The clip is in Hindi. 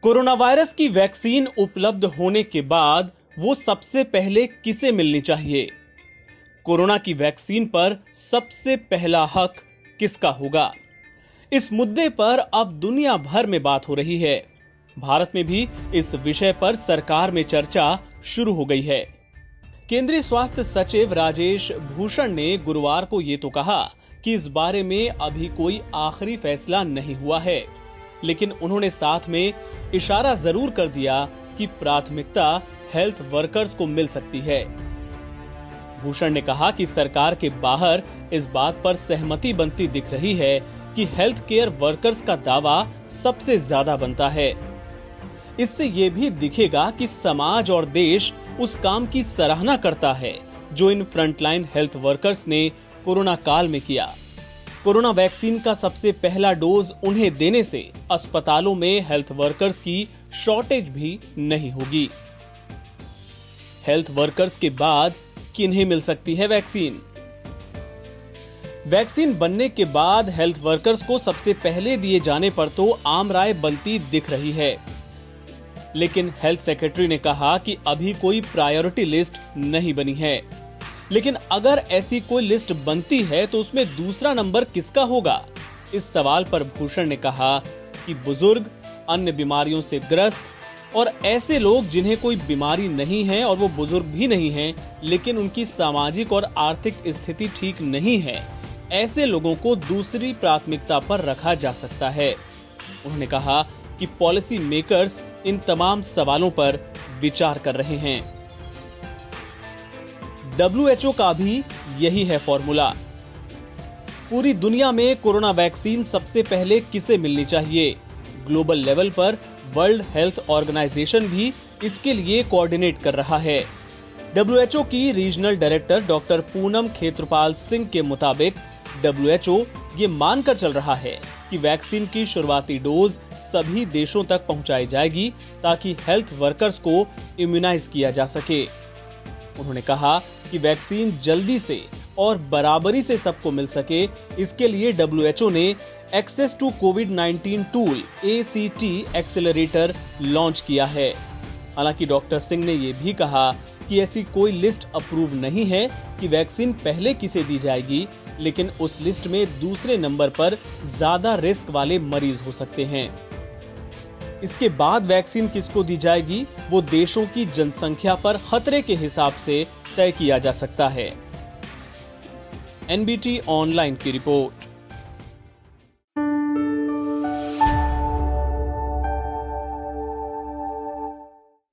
कोरोना वायरस की वैक्सीन उपलब्ध होने के बाद वो सबसे पहले किसे मिलनी चाहिए? कोरोना की वैक्सीन पर सबसे पहला हक किसका होगा? इस मुद्दे पर अब दुनिया भर में बात हो रही है। भारत में भी इस विषय पर सरकार में चर्चा शुरू हो गई है। केंद्रीय स्वास्थ्य सचिव राजेश भूषण ने गुरुवार को ये तो कहा कि इस बारे में अभी कोई आखिरी फैसला नहीं हुआ है, लेकिन उन्होंने साथ में इशारा जरूर कर दिया कि प्राथमिकता हेल्थ वर्कर्स को मिल सकती है। भूषण ने कहा कि सरकार के बाहर इस बात पर सहमति बनती दिख रही है कि हेल्थ केयर वर्कर्स का दावा सबसे ज्यादा बनता है। इससे ये भी दिखेगा कि समाज और देश उस काम की सराहना करता है जो इन फ्रंटलाइन हेल्थ वर्कर्स ने कोरोना काल में किया। कोरोना वैक्सीन का सबसे पहला डोज उन्हें देने से अस्पतालों में हेल्थ वर्कर्स की शॉर्टेज भी नहीं होगी। हेल्थ वर्कर्स के बाद किन्हें मिल सकती है वैक्सीन? वैक्सीन बनने के बाद हेल्थ वर्कर्स को सबसे पहले दिए जाने पर तो आम राय बनती दिख रही है, लेकिन हेल्थ सेक्रेटरी ने कहा कि अभी कोई प्रायोरिटी लिस्ट नहीं बनी है। लेकिन अगर ऐसी कोई लिस्ट बनती है तो उसमें दूसरा नंबर किसका होगा? इस सवाल पर भूषण ने कहा कि बुजुर्ग, अन्य बीमारियों से ग्रस्त और ऐसे लोग जिन्हें कोई बीमारी नहीं है और वो बुजुर्ग भी नहीं हैं, लेकिन उनकी सामाजिक और आर्थिक स्थिति ठीक नहीं है, ऐसे लोगों को दूसरी प्राथमिकता पर रखा जा सकता है। उन्होंने कहा कि पॉलिसी मेकर्स इन तमाम सवालों पर विचार कर रहे हैं। WHO का भी यही है फॉर्मूला। पूरी दुनिया में कोरोना वैक्सीन सबसे पहले किसे मिलनी चाहिए? ग्लोबल लेवल पर वर्ल्ड हेल्थ ऑर्गेनाइजेशन भी इसके लिए कोऑर्डिनेट कर रहा है। WHO की regional director doctor Poonam Khetrapal Singh के मुताबिक WHO ये मानकर चल रहा है कि वैक्सीन की शुरुआती डोज सभी देशों तक पहुंचाई जाएगी ताकि हेल्थ वर्कर्स को इम्यूनाइज किया जा सके। उन्होंने कहा कि वैक्सीन जल्दी से और बराबरी से सबको मिल सके, इसके लिए WHO ने एक्सेस टू कोविड-19 टूल ACT एक्सेलरेटर लॉन्च किया है। हालांकि डॉक्टर सिंह ने ये भी कहा कि ऐसी कोई लिस्ट अप्रूव नहीं है कि वैक्सीन पहले किसे दी जाएगी, लेकिन उस लिस्ट में दूसरे नंबर पर ज्यादा रिस्क वाले मरीज हो सकते हैं। इसके बाद वैक्सीन किसको दी जाएगी वो देशों की जनसंख्या पर खतरे के हिसाब से तय किया जा सकता है। NBT ऑनलाइन की रिपोर्ट।